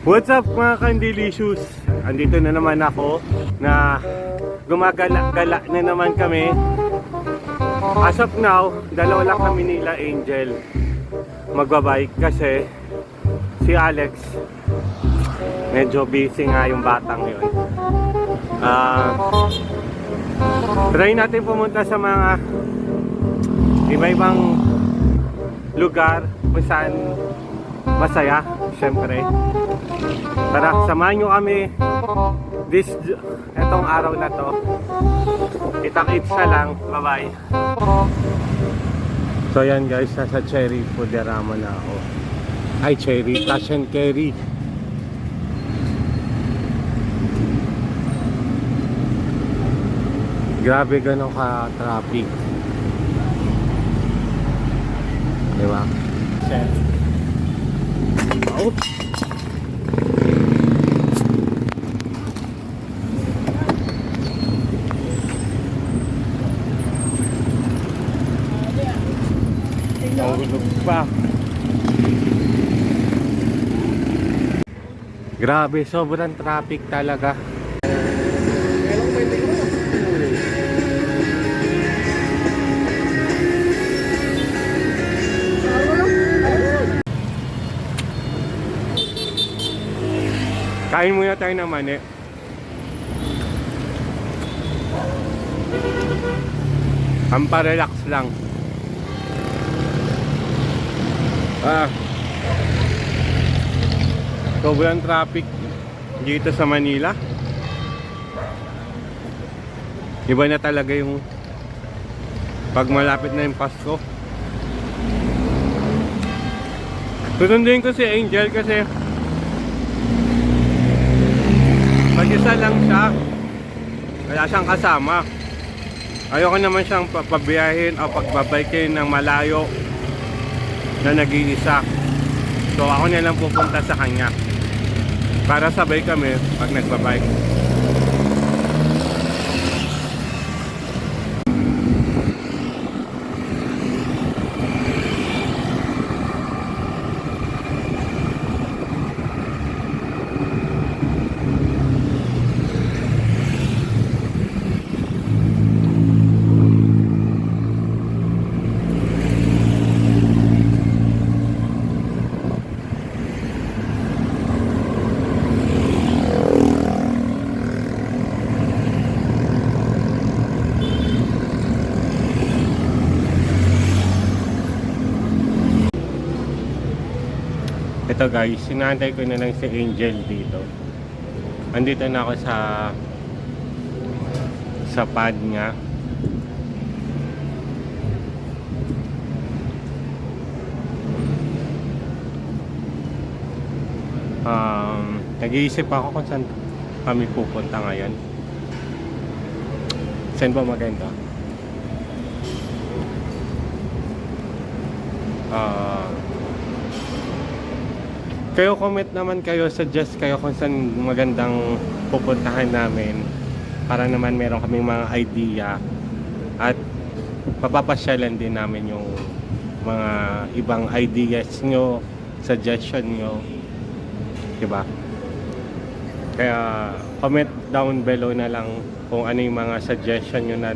What's up mga Kandelicious? Andito na naman ako na gumagala-gala na naman kami. As of now, dalawa lang kami nila Angel magbabike kasi si Alex medyo busy nga yung batang yun. Try natin pumunta sa mga iba-ibang lugar kung saan masaya, syempre. Tara, samahan nyo kami etong araw na to. Kita-kits na lang. Bye-bye. So yan guys, nasa Cherry Fooderama na ako. Ay, Cherry Cash and Carry. Grabe ganun ka-traffic. Diba? Oops! Nahulog pa. Grabe, sobrang traffic talaga. Kain muna tayo ng mani. Pamparelax lang. Sobrang traffic dito sa Manila. Iba na talaga yung pag malapit na yung Pasko. Susundin ko si Angel kasi mag-isa lang siya. Wala siyang kasama. Ayoko naman siyang papabiyahin o pagbabaykin ng malayo na nag-iisa. So ako na lang pupunta sa kanya para sabay kami pag nagbabike. Ito guys, sinantay ko na lang si Angel dito. Andito na ako sa pad nga. Nag-iisip ako kung saan kami pupunta ngayon. Saan ba maganda? Kayo comment naman kayo, suggest kayo kung saan magandang pupuntahan namin para naman meron kaming mga idea at papapasyalan din namin yung mga ibang ideas nyo, suggestion nyo, diba? Kaya comment down below na lang kung ano yung mga suggestion nyo na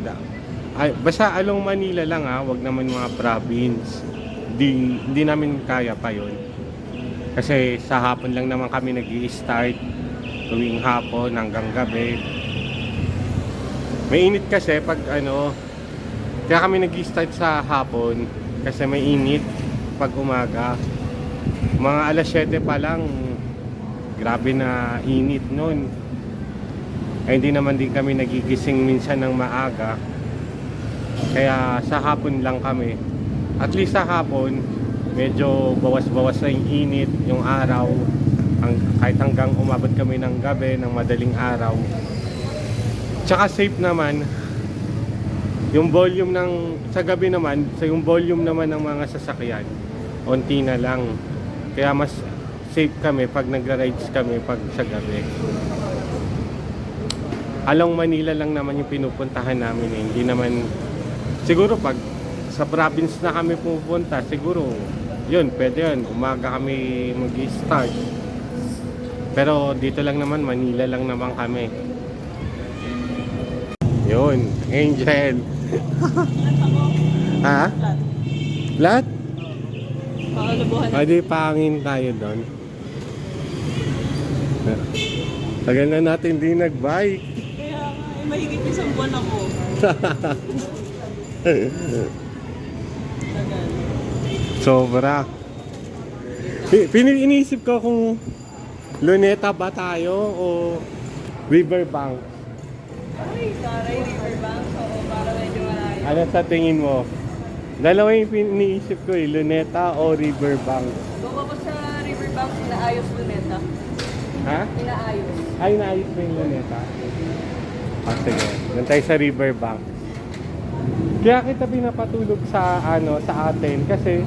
basta along Manila lang wag naman mga province. Hindi namin kaya pa yun. Kasi sa hapon lang naman kami nag-i-start, tuwing hapon hanggang gabi. May init kasi pag kaya kami nag-i-start sa hapon kasi may init pag umaga. Mga alas 7 pa lang, grabe na init nun. Ay hindi naman din kami nagigising minsan ng maaga. Kaya sa hapon lang kami. At least sa hapon, medyo bawas-bawas na yung init, yung araw, kahit hanggang umabot kami ng gabi, ng madaling araw. Tsaka safe naman, yung volume sa gabi naman, yung volume naman ng mga sasakyan, onti na lang. Kaya mas safe kami pag nagra-rides kami pag sa gabi. Along Manila lang naman yung pinupuntahan namin Hindi naman, siguro pag sa province na kami pupunta, siguro yun, pwede yun. Umaga kami mag-start. Pero dito lang naman, Manila lang naman kami. Yun, Angel. Ha? Lahat? Pakalabuhan na. Pwede pangin tayo doon. Tagal na natin di nag-bike. Kaya nga, mahigit isang buwan ako. Tagal. Sobra. Iniisip ko kung Luneta ba tayo o Riverbank? Ay, taray, riverbank. Oo, para medyo malayo. Ano sa tingin mo? Dalawa yung iniisip ko eh, Luneta o Riverbank. Bawa ko sa riverbank, inaayos luneta. Ha? Inaayos. Ay, naayos na yung Luneta. Ah, sige. Doon tayo sa Riverbank. Kaya kita pinapatulog sa sa atin kasi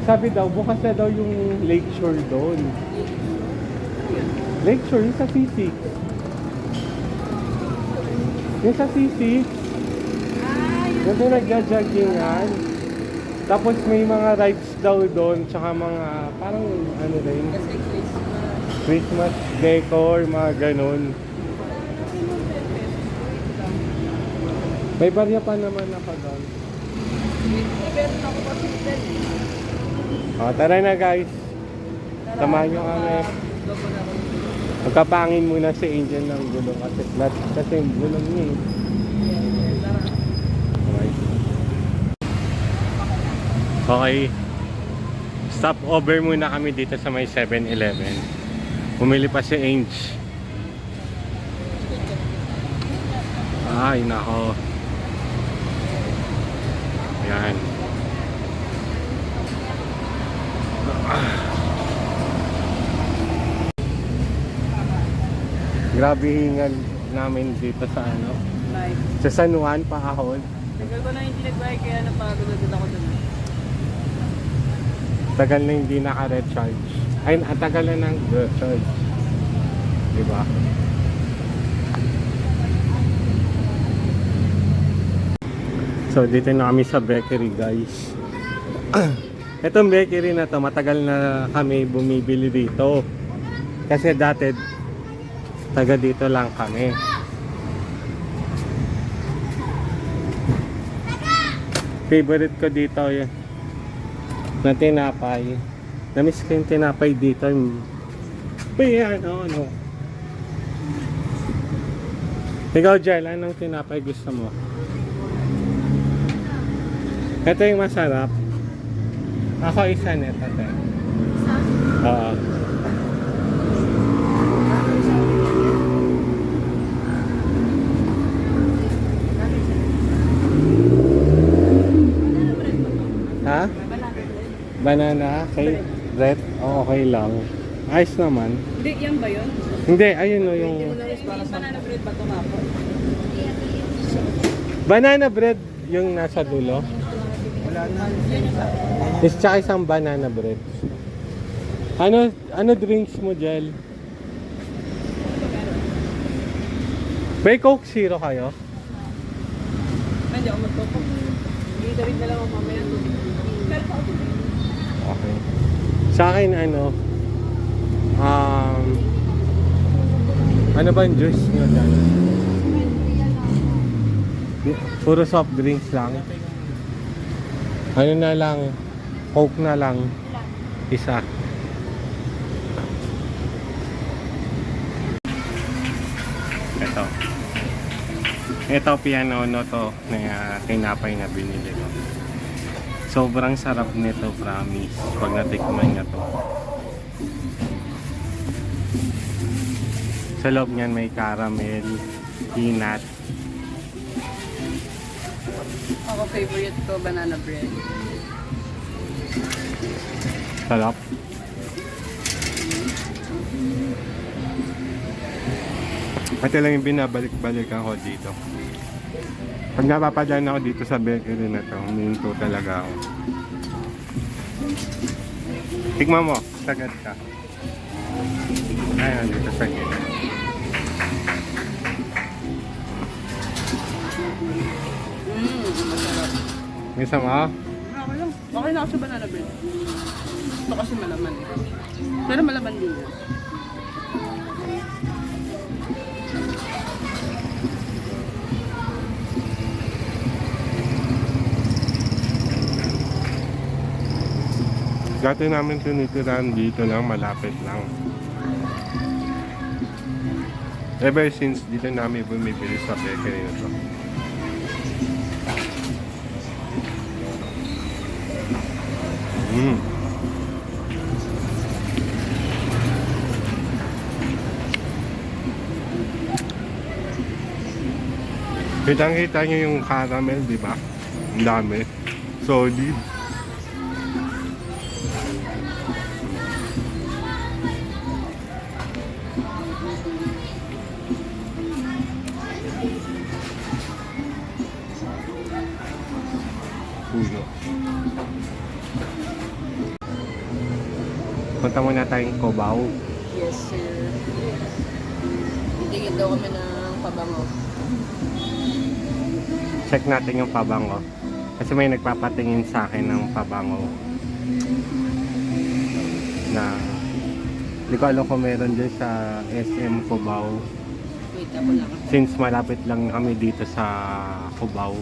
sabi daw bukas na daw yung Lakeshore doon. Lakeshore yung sa C6. Yung sa C6. Yung nagja-joggingan. Tapos may mga rides daw doon tsaka mga parang ano rin Kasi Christmas decor, mga ganun. May barya pa naman ako doon. meron ako kasi din. O, tara na guys. Samahan nyo kami. Magkapangin muna si Angel ng gulong kasi flat. Kasi yung gulong niya eh. Okay. Okay. Stop over muna kami dito sa may 7-Eleven. Pumili pa si Angel. Ay, nako. Yan. Grabe hingal namin dito sa Like, sa San Juan, Paahon. tagal ko na hindi nag-bike kaya napagod din ako dun. Tagal na hindi naka-recharge. Ay, tagal na ng recharge. Diba? So, dito na kami sa bakery, guys. Itong bakery na to, matagal na kami bumibili dito. Kasi dati, taga dito lang kami. Favorite ko dito yun na tinapay. Namiss ko yung tinapay dito. Uy, ano. Ikaw, Jel, anong tinapay gusto mo? Ito yung masarap. Ako isa nito, te. Oo. Ha? Banana, cake, bread, okay lang. Ayos naman. Hindi, yan ba yun? Hindi, ayun o yung... Yung banana bread ba tumapon? Banana bread yung nasa dulo. Wala na. Is tsaka isang banana bread. Ano drinks mo, Jel? May Coke Zero kayo? Hindi ako magtopok. Hindi na rin na lang ako mamaya. Pero pa ako. Okay. Sa akin, ano ba yung juice nyo dyan? Puro soft drinks lang. Ano na lang, Coke na lang. Isa. Ito piano to na tinapay na binili ko. Sobrang sarap nito, promise. Pag natikman niya to. Sa loob niyan may caramel, peanut. Ako favorite ko, banana bread. Sarap. Ito lang yung binabalik-balikan ko dito. Pag napapadaan ako dito sa bakery na to, huminto talaga ako. Tignan mo, sagad ka. Ayan, dito sa gilid. Masarap. Isa mo? Okay lang. Okay na ako sa banana bread. Ito kasi malaman. Pero malaman din yan. Dati namin tinitirahan dito lang, malapit lang. Ever since dito namin bumibili sa bakery na to. Mm. Kitang-kita nyo yung caramel, di ba? Ang dami. Solid. Puno. Punta muna tayong Cubao. Yes, sir. Titigil daw kami ng pabango. Check natin yung pabango. Kasi may nagpapatingin sa akin ng pabango. Na hindi ko alam kung meron dyan sa SM Cubao. Wait, ako lang. Since malapit lang kami dito sa Cubao.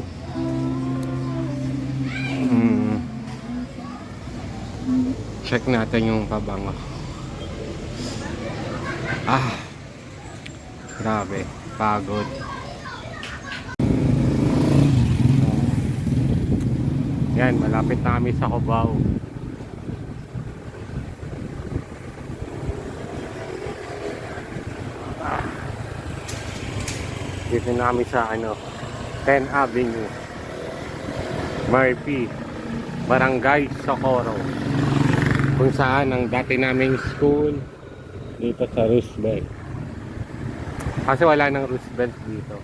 Check natin yung pabango. Grabe, pagod. Yan, malapit na kami sa Cubao. Dito na kami sa 10 Avenue, Murphy, Barangay Socorro, kung saan ang dati naming school dito sa Roosevelt. Kasi wala nang Roosevelt dito.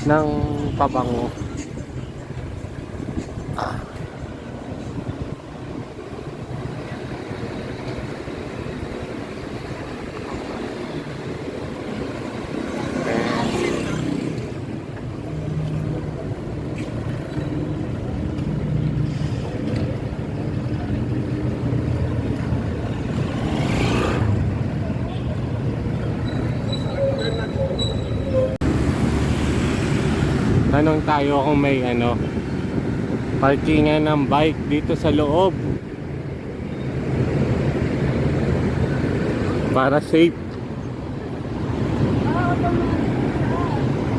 Ng pabango. Tanong tayo kung may parkingan ng bike dito sa loob para safe.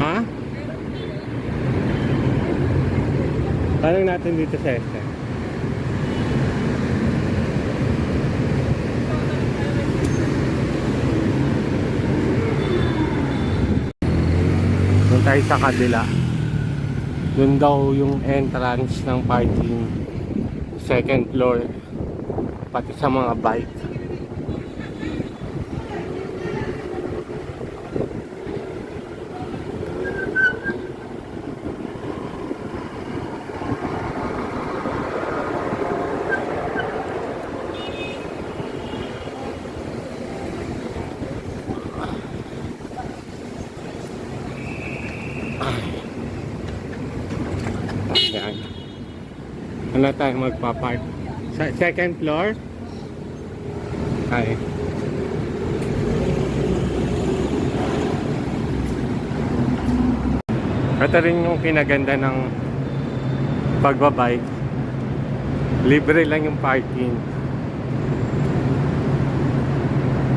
Ha? Tanong natin dito sa SM. Doon tayo sa kabila. Doon daw yung entrance ng parking, second floor, pati sa mga bike. Yan. Ano tayo magpa-park? Sa second floor? Ay. Ito rin yung kinaganda ng pagbabike. Libre lang yung parking.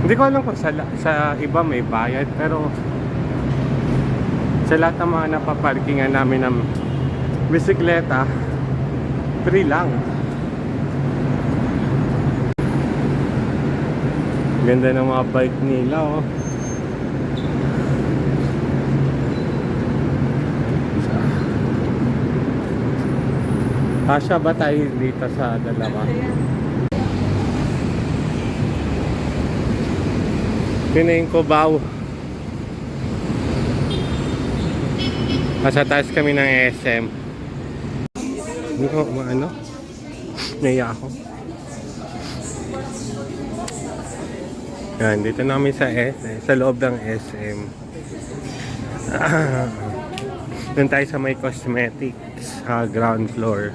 Hindi ko alam kung sa iba may bayad, pero sa lahat ng mga napaparkingan namin ng bisikleta, free lang. Ganda ng mga bike nila, oh. Kasya ba tayo dito sa dalawa? Pining Cubao. Nasa taas kami ng SM. Hindi ko naiya ako. Yan, dito namin sa sa loob ng SM. Doon tayo sa may cosmetics sa ground floor.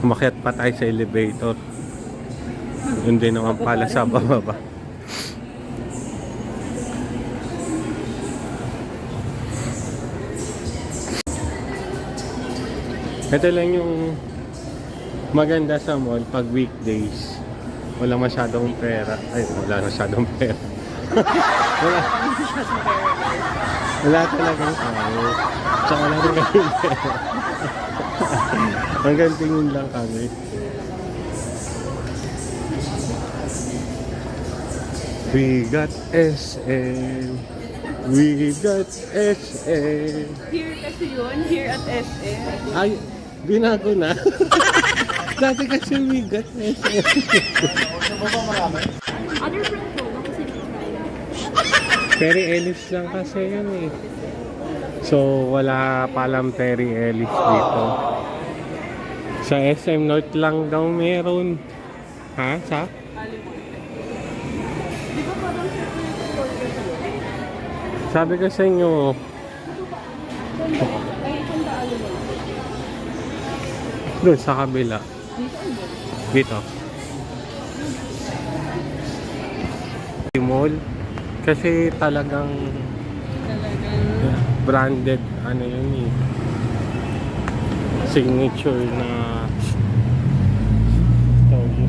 Umakyat pa tayo sa elevator. Doon din naman pala sa bababa. Ito lang yung maganda sa mall pag weekdays. Wala masyadong pera. Ay, wala masyadong pera. wala, wala talagang tao. Tsaka wala rin kami pera. Hanggang tingin lang kami. We got SM. We got SM. Here kasi yun, here at SM. Ay, binago na. Dati kasi we got SM. Other brand po, baka sila try. Terry Ellis lang kasi yun eh. So, wala palang Terry Ellis dito. Sa SM North lang daw meron. Ha? Sa? Di ba parang circular yun? Sabi ko sa inyo, Ay, kung taalo mo. doon sa kabila. Dito. Mall. Kasi talagang branded ano yun eh. Signature na store.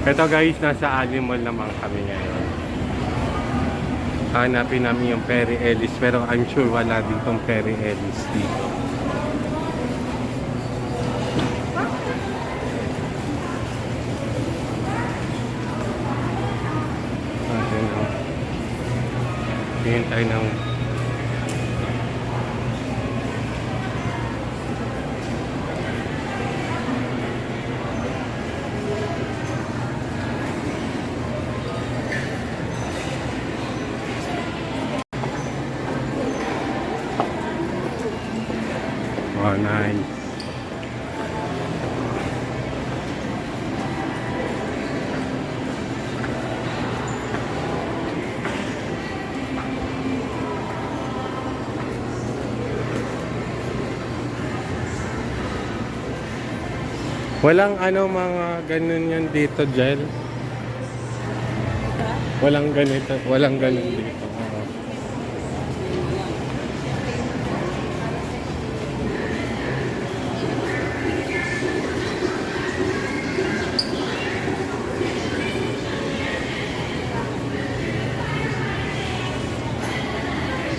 Ito guys, nasa Ali Mall naman kami ngayon. Hanapin namin yung Perry Ellis pero I'm sure wala ditong Perry Ellis dito. Tingin tayo ng oh, nice. Walang ano mga ganun yan dito, Jel. Walang ganito, walang ganun dito. Oo.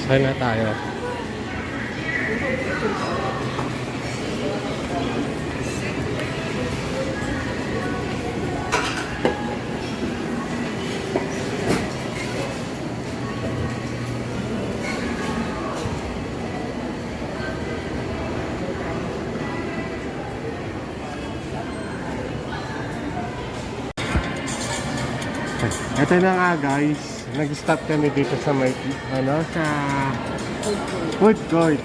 Saan na tayo? Ito na nga guys, nag-stop kami dito sa may, ano, sa food court.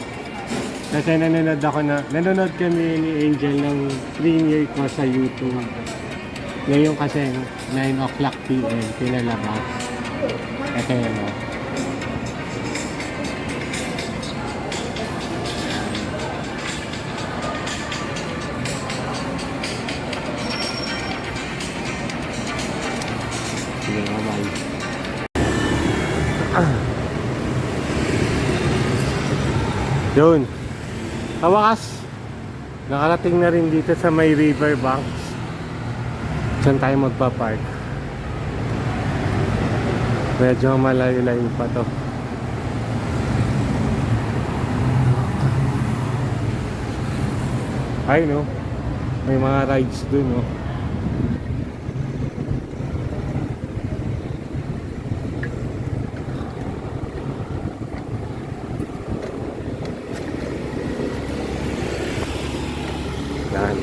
Kasi nanonood kami ni Angel ng premiere ko sa YouTube. Ngayon kasi 9 o'clock PM pinalabas. Ito yun o. Sige nga, bye. Yun. Kawakas. Nakarating na rin dito sa may riverbanks. Saan tayo magpa-park? Medyo malayo-layo pa to. Ay no. May mga rides dun no. Yan.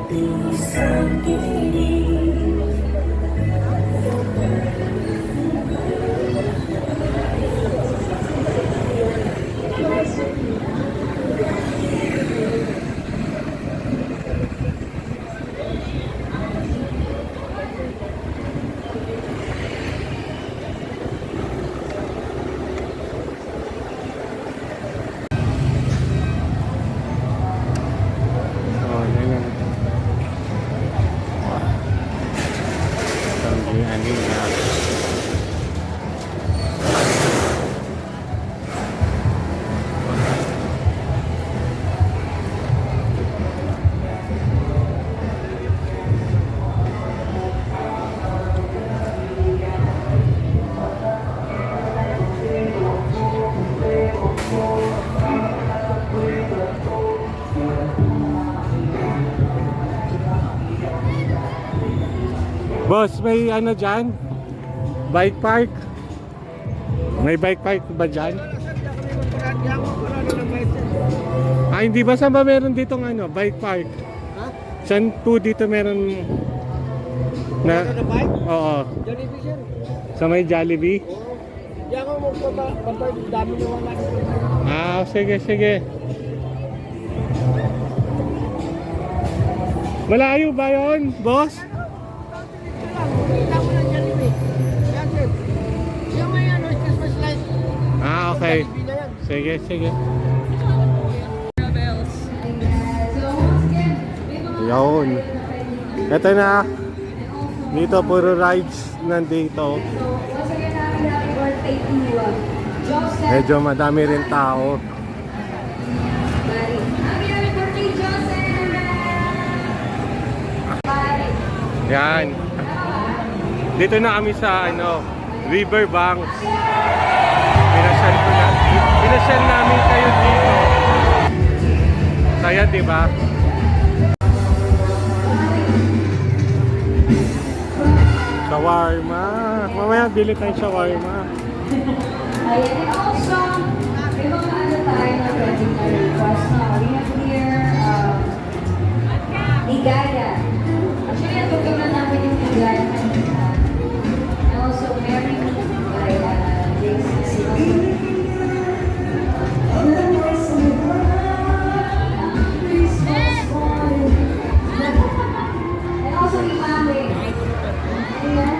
Oh, yan. Ano na. Boss, may ano dyan? Bike park? May bike park ba dyan? Ah, hindi ba? Saan ba meron ditong ano, bike park? Ha? Saan po dito meron na... Ano na bike? Oo. Jollibee sir. Sa may Jollibee? Oo. Di ako magpapapapay. Dami na wala. Ah, sige, sige. Malayo ba yun, boss? Kita mo ng Jollibee. Yan sir. Yung may ano, Christmas light. Ah, okay. Jollibee na yan. Sige, sige. Yun. Ito na. Dito, puro rides nandito. Medyo madami rin tao. Yan. Dito na kami sa ano, Riverbanks. Pinasyal namin kayo dito. Saya, di ba? Shawarma. Mamaya bili tayong shawarma. Ayan, and also, may mga ano tayo na pwedeng request na. We have here, ligaya. Actually, natutunan na namin yung ligaya kanina. And also, Mary Meat by JCC. And also, Imame. Ayan.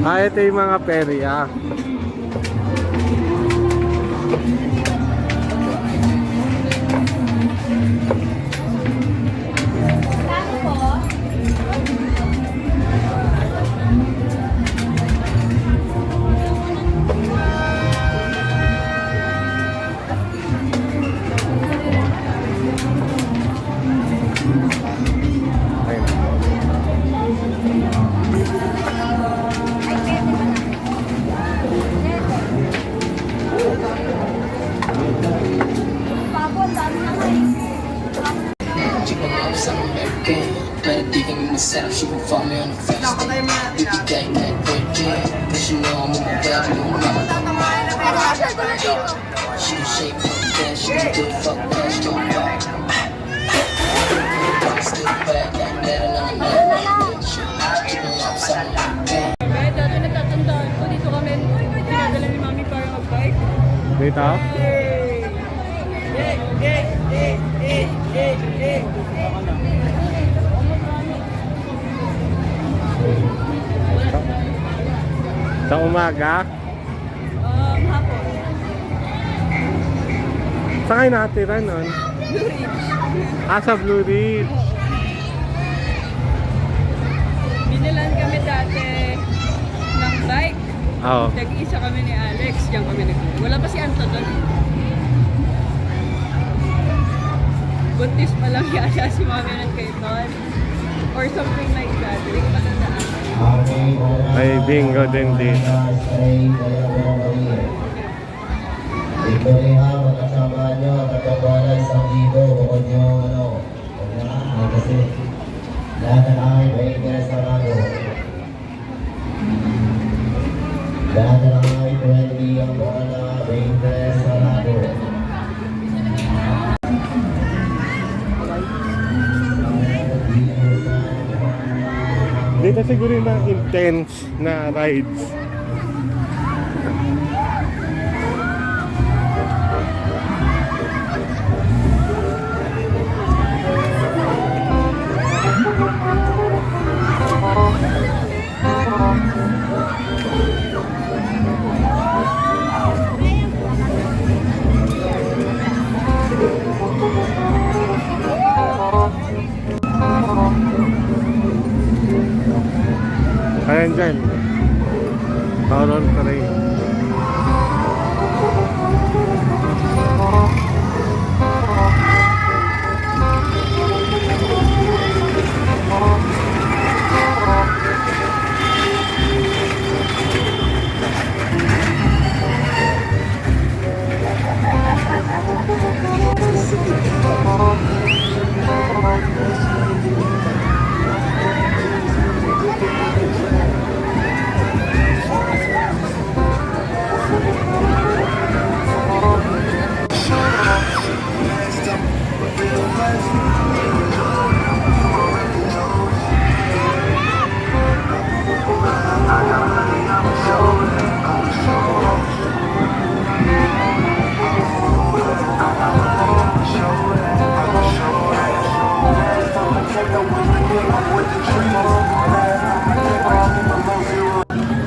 Ah, ito yung mga perya. Myself, she gon' follow me on the face. We be gang that breaking, but you know I'm on my way. You know she gon' shake fuck that, she gon' do fuck that, she gon' back. Still back like that, and I'm not keeping outside like that. Kahit dati natatandaan ko, dito kami pinadala ni Mami para mag-bike. Dito? Sa umaga? Hapon. Saan kayo nakatira nun? Blue Ridge. Ah, sa Blue Ridge. Binilan kami dati ng bike. Oo. Tag-isa kami ni Alex. Diyan kami wala pa si Anton doon. Buntis pa lang yata si Mami ng Kaiton. Or something like that. Hindi ko matandaan. May bingo din dito. Victory ha, magkasama nyo at nagkabalay sa dito. Bukod nyo, huwag na, kasi lahat ng ay may interesado. Lahat ng ay 20 ang wala, may interesado. Dito siguro yung mga intense na rides. Ayan dyan. Horror train.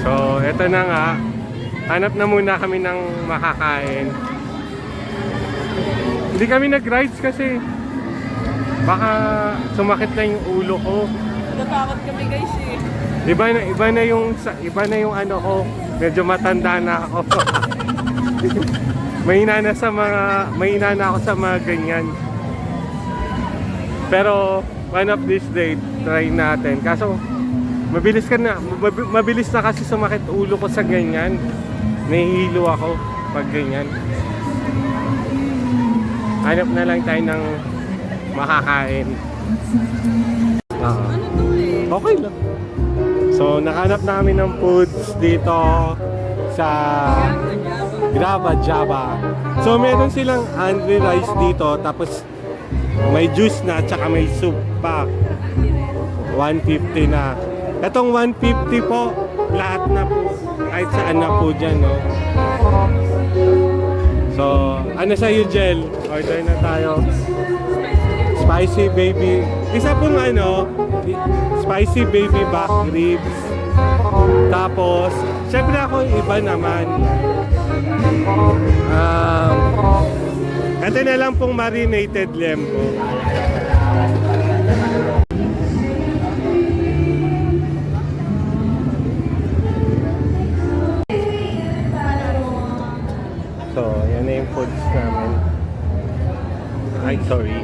So, eto na nga. Hanap na muna kami ng makakain. Hindi kami nag-rides kasi baka sumakit na yung ulo ko. Natakot kami guys eh. Iba na yung ano ko. Medyo matanda na ako. Mahina na ako sa mga ganyan. Pero one of this day try natin. Kaso mabilis na kasi sumakit ulo ko sa ganyan. Nahihilo ako pag ganyan. Hanap na lang tayo ng makakain. Ano to eh? Okay lang. So nakahanap na kami ng foods dito sa Grava Java. So meron silang Andre rice dito, tapos may juice na at saka may soup pa. 150 na. Etong 150 po, lahat na po. Kahit saan na po dyan, no? So, ano sa'yo, Jel? Order na tayo. Spicy baby. Isa pong spicy baby back ribs. Tapos, syempre ako iba naman. Ito na lang pong marinated lempo. So, yan na yung foods namin. Ay, sorry.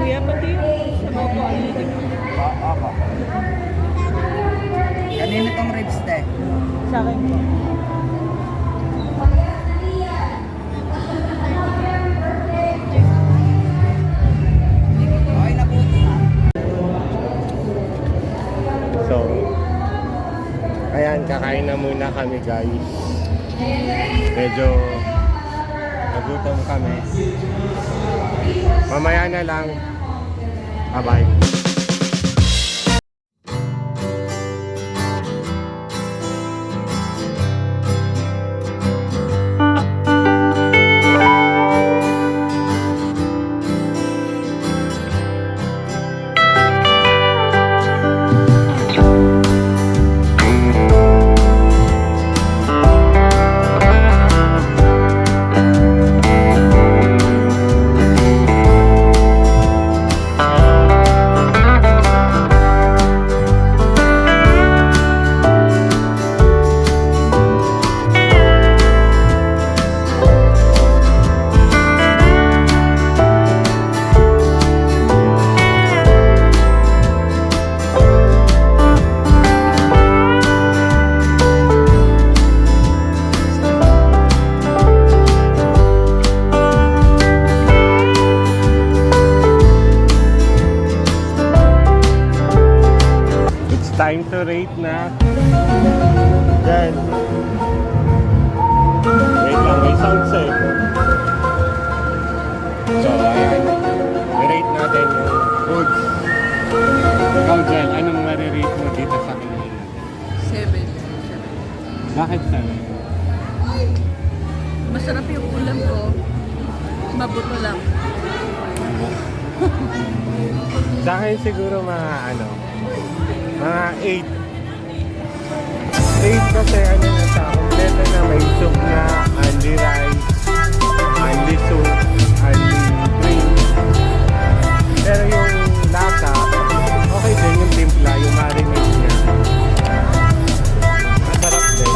Kuya, pati yung sabaw ko ano na dito? Kanina tong ribs te. Sa akin po. Okay na po. So, ayan, kakain na muna kami, guys. Medyo nagutom kami. Mamaya na lang. Bye-bye. Then, wait lang, may sound set. So, ayan. I-rate natin yung foods. Ikaw, Jel, anong marirate mo dito sa kinain? 7. Bakit 7? Masarap yung ulam ko. Mabuto lang. Sa akin siguro mga ano, mga 8. 8 kasi ano na sa kompleto na may soup na, only rice, only soup, only drink. Pero yung lasa, okay din yung timpla, yung marinade niya. Masarap din.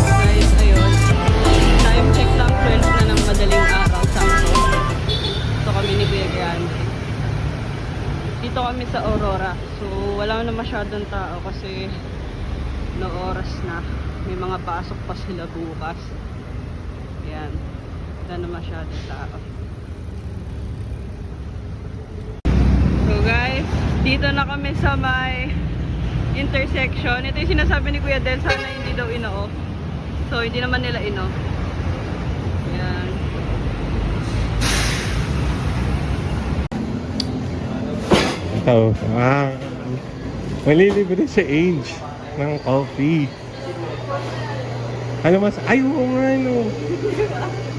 Guys, ayun. Time check lang, 12 na ng madaling araw. Sakto. Ito kami ni Kuya Grande. Dito kami sa Aurora. So, wala na masyadong tao kasi no oras na. May mga pasok pa sila bukas. Ayan. Wala na masyadong tao. So guys, dito na kami sa may intersection. Ito yung sinasabi ni Kuya Del, sana hindi daw ino-off. So, hindi naman nila ino. Ayan. Ito, malilibre si Age ng coffee. Ano mas? Ay, oo nga, no.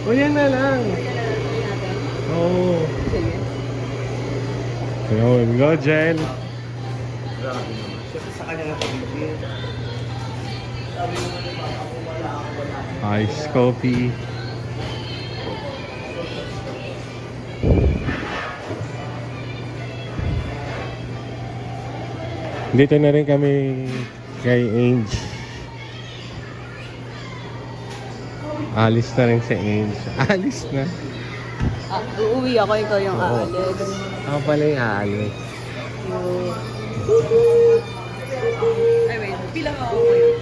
O yan na lang. Oo. Sige. Ayun, go, Jen. Ice coffee. Dito na rin kami kay Ange. Alis na rin si Ange. Alis na. Uuwi ako, ikaw yung Oo. aalis. Ako pala yung aalis. Ay, wait. Bilang ako ko yun.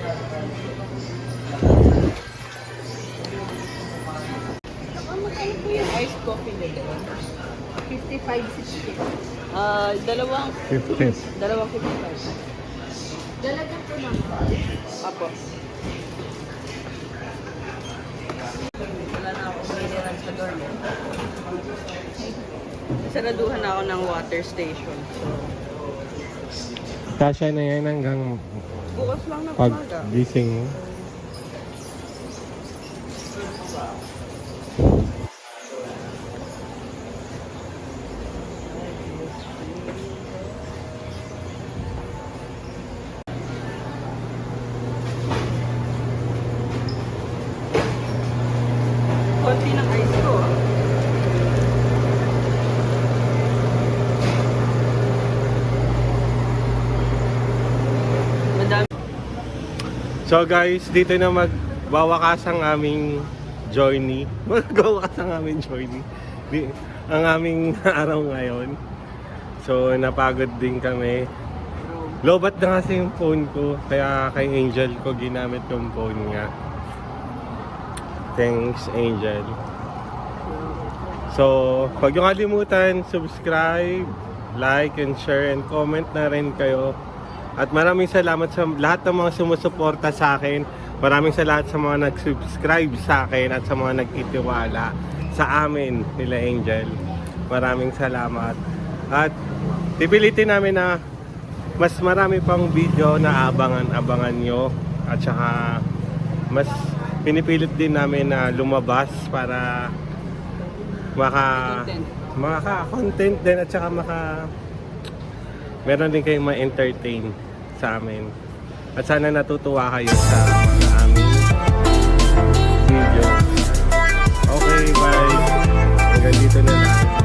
Magkano po yung iced coffee nila? 55-60. Dalawang 50. 55. Dalaga po ng Apo. Wala na ako clearance sa door. Saraduhan na ako ng water station. So, Kasya na yan hanggang bukas lang na pag umaga. gising mo. Konti ng ice ko. Madami. So guys, dito na magwawakas ang aming journey. Magwawakas ang aming journey. Ang aming araw ngayon. So napagod din kami. Lobat na kasi yung phone ko. Kaya kay Angel ko ginamit yung phone niya. Thanks, Angel. So, huwag niyo kalimutan, subscribe, like, and share, and comment na rin kayo. At maraming salamat sa lahat ng mga sumusuporta sa akin. Maraming salamat sa mga nag-subscribe sa akin at sa mga nag-itiwala sa amin, nila Angel. Maraming salamat. At pipilitin namin na mas marami pang video na abangan nyo. At saka mas pinipilit din namin na lumabas para maka-content din at saka meron din kayong ma-entertain sa amin. At sana natutuwa kayo sa mga aming video. Okay, bye. Hanggang dito na lang.